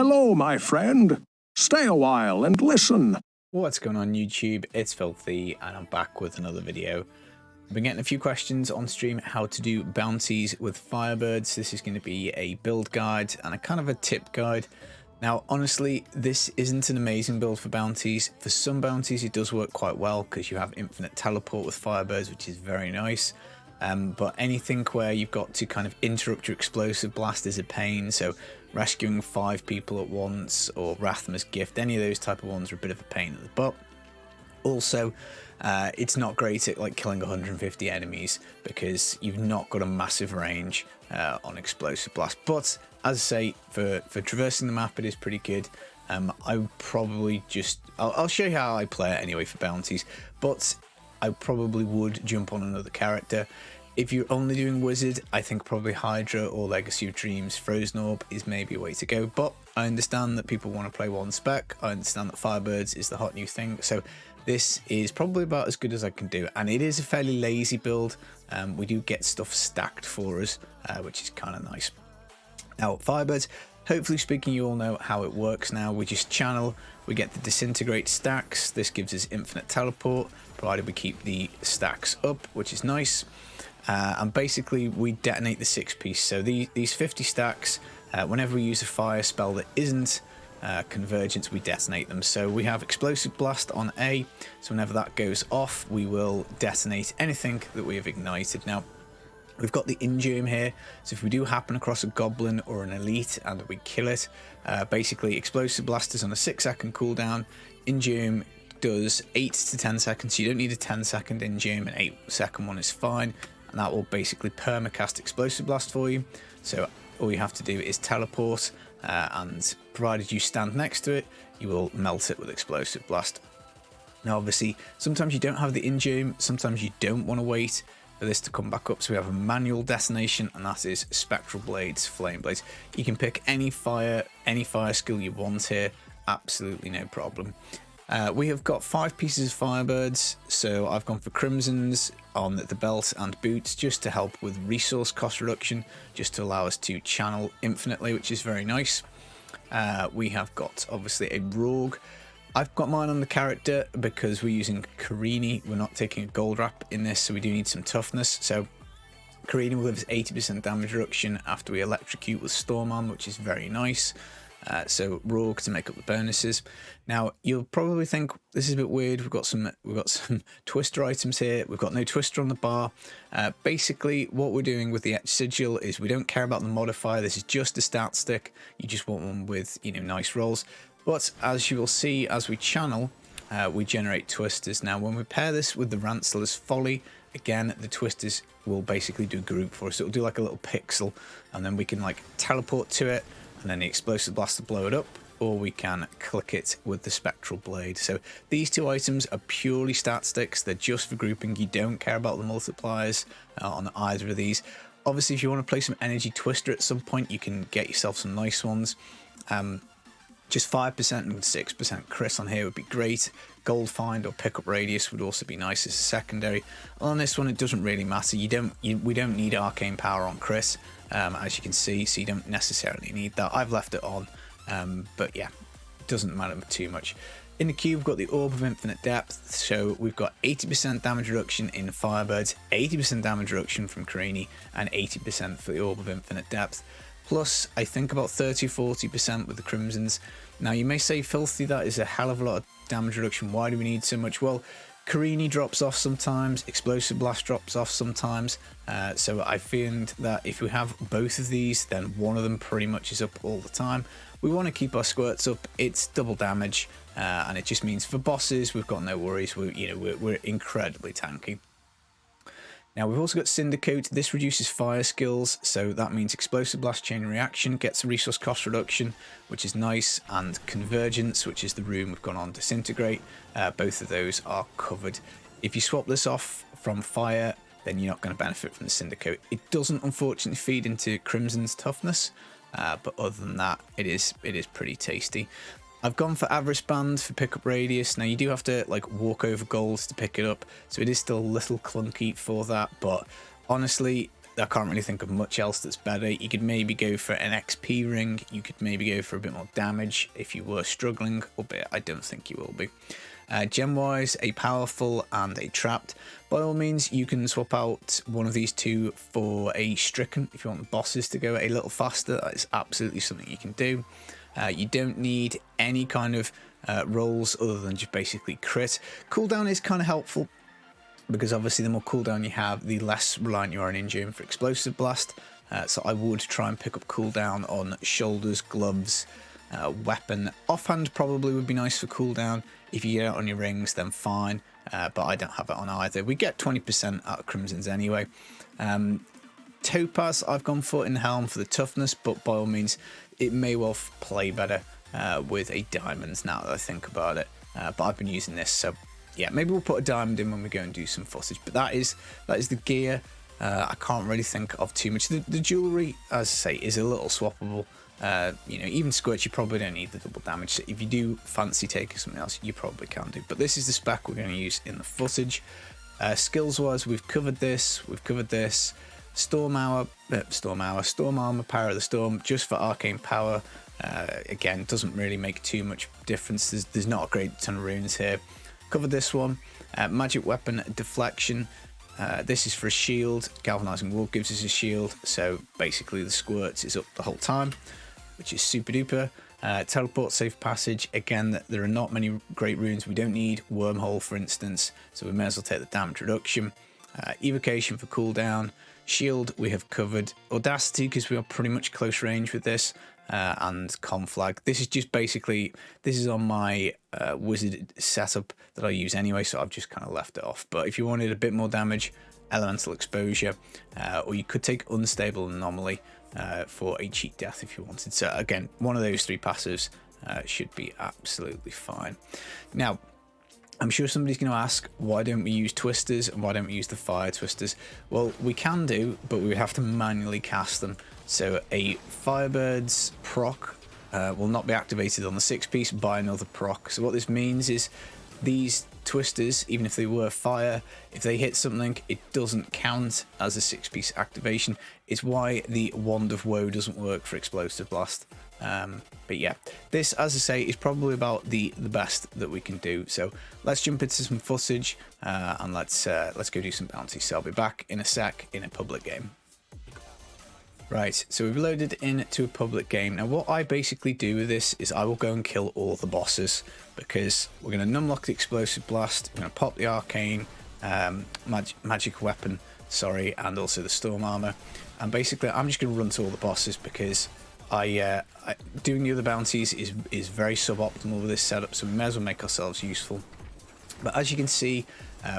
Hello, my friend. Stay a while and listen. What's going on YouTube? It's Filthy and I'm back with another video. I've been getting a few questions on stream how to do bounties with Firebirds. This is going to be a build guide and a kind of a tip guide. Now honestly, this isn't an amazing build for bounties. For some bounties it does work quite well because you have infinite teleport with Firebirds, which is very nice. But anything where you've got to kind of interrupt your explosive blast is a pain. So rescuing 5 people at once or Rathma's Gift, any of those type of ones are a bit of a pain in the butt. Also, it's not great at like killing 150 enemies because you've not got a massive range on explosive blast. But as I say, for traversing the map, it is pretty good. I probably I'll show you how I play it anyway for bounties, but I probably would jump on another character. If you're only doing Wizard, I think probably Hydra or Legacy of Dreams Frozen Orb is maybe a way to go, but I understand that people want to play one spec. I understand that Firebirds is the hot new thing, so this is probably about as good as I can do, and it is a fairly lazy build. We do get stuff stacked for us, which is kind of nice. Now Firebirds, hopefully speaking, you all know how it works now. We just channel, we get the disintegrate stacks. This gives us infinite teleport, provided we keep the stacks up, which is nice. And basically we detonate the 6-piece. So these 50 stacks, whenever we use a fire spell that isn't convergence, we detonate them. So we have explosive blast on A, so whenever that goes off we will detonate anything that we have ignited. Now we've got the Injum here, so if we do happen across a goblin or an elite and we kill it, basically explosive blast is on a 6-second cooldown. Injum does 8 to 10 seconds, so you don't need a 10-second Injum, an 8-second one is fine, and that will basically permacast explosive blast for you. So all you have to do is teleport, and provided you stand next to it, you will melt it with explosive blast. Now obviously sometimes you don't have the Injum, sometimes you don't want to wait for this to come back up, so we have a manual detonation, and that is Spectral Blades, Flame Blades. You can pick any fire skill you want here, absolutely no problem. We have got 5 pieces of Firebirds, so I've gone for Crimsons on the belt and boots just to help with resource cost reduction, just to allow us to channel infinitely, which is very nice. We have got obviously a Rogue. I've got mine on the character because we're using Carini. We're not taking a gold wrap in this, so we do need some toughness. So Carini will give us 80% damage reduction after we electrocute with Storm on, which is very nice. So Rogue to make up the bonuses. Now you'll probably think this is a bit weird. We've got some Twister items here. We've got no Twister on the bar. Basically what we're doing with the Etch Sigil is we don't care about the modifier. This is just a stat stick. You just want one with, you know, nice rolls. But as you will see, as we channel, we generate Twisters. Now when we pair this with the Ransler's Folly, again the Twisters will basically do a group for us. It'll do like a little pixel, and then we can like teleport to it, and then the explosive blast to blow it up, or we can click it with the Spectral Blade. So these 2 items are purely stat sticks. They're just for grouping. You don't care about the multipliers on either of these. Obviously if you want to play some Energy Twister at some point, you can get yourself some nice ones. Just 5% and 6% Chris on here would be great. Gold Find or Pickup Radius would also be nice as a secondary. On this one it doesn't really matter. We don't need Arcane Power on Chris, as you can see, so you don't necessarily need that. I've left it on, but yeah, it doesn't matter too much. In the queue we've got the Orb of Infinite Depth, so we've got 80% damage reduction in Firebirds, 80% damage reduction from Carini, and 80% for the Orb of Infinite Depth. Plus, I think about 30-40% with the Crimsons. Now, you may say, Filthy, that is a hell of a lot of damage reduction. Why do we need so much? Well, Carini drops off sometimes, Explosive Blast drops off sometimes. So I find that if we have both of these, then one of them pretty much is up all the time. We want to keep our squirts up. It's double damage, and it just means for bosses, we've got no worries. We're incredibly tanky. Now we've also got Syndicate. This reduces fire skills, so that means Explosive Blast Chain Reaction gets a resource cost reduction, which is nice, and Convergence, which is the room we've gone on Disintegrate. Both of those are covered. If you swap this off from fire, then you're not going to benefit from the Syndicate. It doesn't unfortunately feed into Crimson's toughness, but other than that, it is pretty tasty. I've gone for Avarice Band for pickup radius. Now you do have to like walk over goals to pick it up, so it is still a little clunky for that, but honestly I can't really think of much else that's better. You could maybe go for an XP ring. You could maybe go for a bit more damage if you were struggling, albeit I don't think you will be. Gem-wise, a powerful and a trapped. By all means, you can swap out one of these two for a stricken if you want the bosses to go a little faster. That is absolutely something you can do. You don't need any kind of rolls other than just basically crit. Cooldown is kind of helpful, because obviously the more cooldown you have, the less reliant you are on Injure for Explosive Blast. So I would try and pick up cooldown on shoulders, gloves, weapon. Offhand probably would be nice for cooldown. If you get it on your rings, then fine, but I don't have it on either. We get 20% out of Crimson's anyway. Topaz I've gone for in Helm for the toughness, but by all means it may well play better with a diamond now that I think about it. But I've been using this, so yeah, maybe we'll put a diamond in when we go and do some footage. But that is the gear. I can't really think of too much. The jewellery, as I say, is a little swappable. You know, even Squirt, you probably don't need the double damage. So if you do fancy taking something else, you probably can do. But this is the spec we're going to use in the footage. Skills-wise, we've covered this. Storm Armor, Power of the Storm, just for arcane power. Again, doesn't really make too much difference. There's not a great ton of runes here. Covered this one. Magic Weapon Deflection. This is for a shield. Galvanizing Wool gives us a shield, so basically the squirts is up the whole time, which is super duper. Teleport, Safe Passage. Again, there are not many great runes. We don't need Wormhole, for instance, so we may as well take the damage reduction. Evocation for cooldown. Shield we have covered. Audacity, because we are pretty much close range with this. And Conflag. This is just basically, this is on my wizard setup that I use anyway, so I've just kind of left it off. But if you wanted a bit more damage, Elemental Exposure, or you could take Unstable Anomaly for a cheat death if you wanted. So again, one of those three passives should be absolutely fine. Now, I'm sure somebody's going to ask, why don't we use Twisters and why don't we use the Fire Twisters? Well, we can do, but we would have to manually cast them. So a Firebirds proc will not be activated on the 6-piece by another proc. So what this means is these Twisters, even if they were fire, if they hit something, it doesn't count as a 6-piece activation. It's why the Wand of Woe doesn't work for Explosive Blast. But yeah, this, as I say, is probably about the best that we can do. So let's jump into some footage and let's go do some bounties. So I'll be back in a sec in a public game. Right, so we've loaded into a public game. Now what I basically do with this is I will go and kill all the bosses, because we're going to numlock the Explosive Blast, we're going to pop the Arcane Magic Weapon, sorry, and also the Storm Armor. And basically I'm just going to run to all the bosses, because doing the other bounties is very suboptimal with this setup, so we may as well make ourselves useful. But as you can see,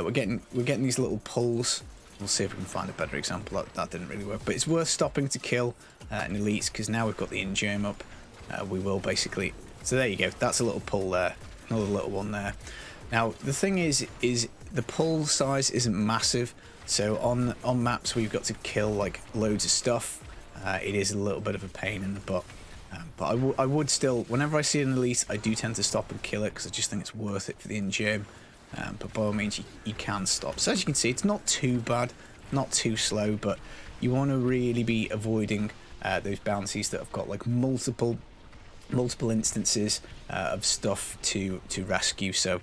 we're getting these little pulls. We'll see if we can find a better example. That didn't really work, but it's worth stopping to kill an elite, because now we've got the Ingame up. We will basically. So there you go. That's a little pull there. Another little one there. Now the thing is the pull size isn't massive. So on maps where you've got to kill like loads of stuff, it is a little bit of a pain in the butt. But I would still, whenever I see an elite, I do tend to stop and kill it, because I just think it's worth it for the Ingame. But by all means, you can stop. So as you can see, it's not too bad, not too slow, but you want to really be avoiding those bounties that have got like multiple instances of stuff to rescue. So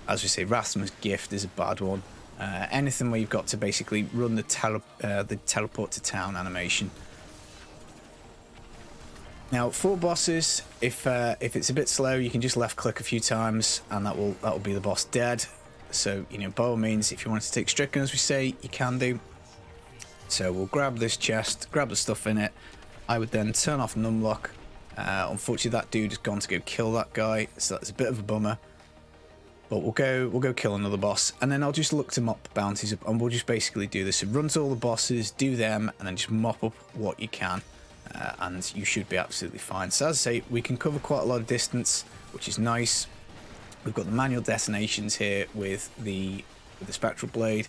as we say, Rathman's Gift is a bad one. Anything where you've got to basically run the teleport to town animation. Now for bosses, if it's a bit slow, you can just left click a few times and that will be the boss dead. So, you know, by all means, if you want to take Stricken, as we say, you can do. So we'll grab this chest, grab the stuff in it. I would then turn off Numlock. Unfortunately, that dude has gone to go kill that guy, so that's a bit of a bummer. But we'll go kill another boss, and then I'll just look to mop bounties up, and we'll just basically do this. So run to all the bosses, do them, and then just mop up what you can. And you should be absolutely fine. So as I say, we can cover quite a lot of distance, which is nice. We've got the manual detonations here with the Spectral Blade,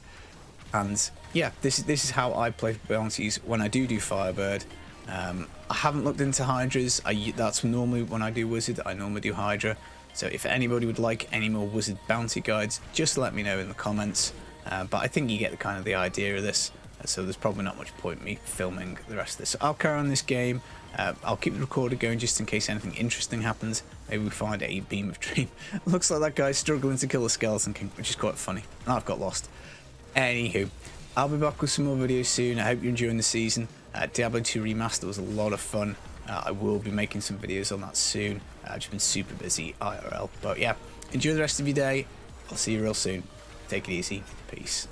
and yeah, this is how I play bounties when I do Firebird. I haven't looked into Hydras. That's normally when I do Wizard, I normally do Hydra. So if anybody would like any more Wizard bounty guides, just let me know in the comments. But I think you get the idea of this. so there's probably not much point me filming the rest of this. So I'll carry on this game. I'll keep the recorder going just in case anything interesting happens. Maybe we find a beam of dream. Looks like that guy's struggling to kill the Skeleton King, which is quite funny. And I've got lost. Anywho, I'll be back with some more videos soon. I hope you're enjoying the season. Diablo 2 Remaster was a lot of fun. I will be making some videos on that soon. I've just been super busy IRL. But yeah, enjoy the rest of your day. I'll see you real soon. Take it easy. Peace.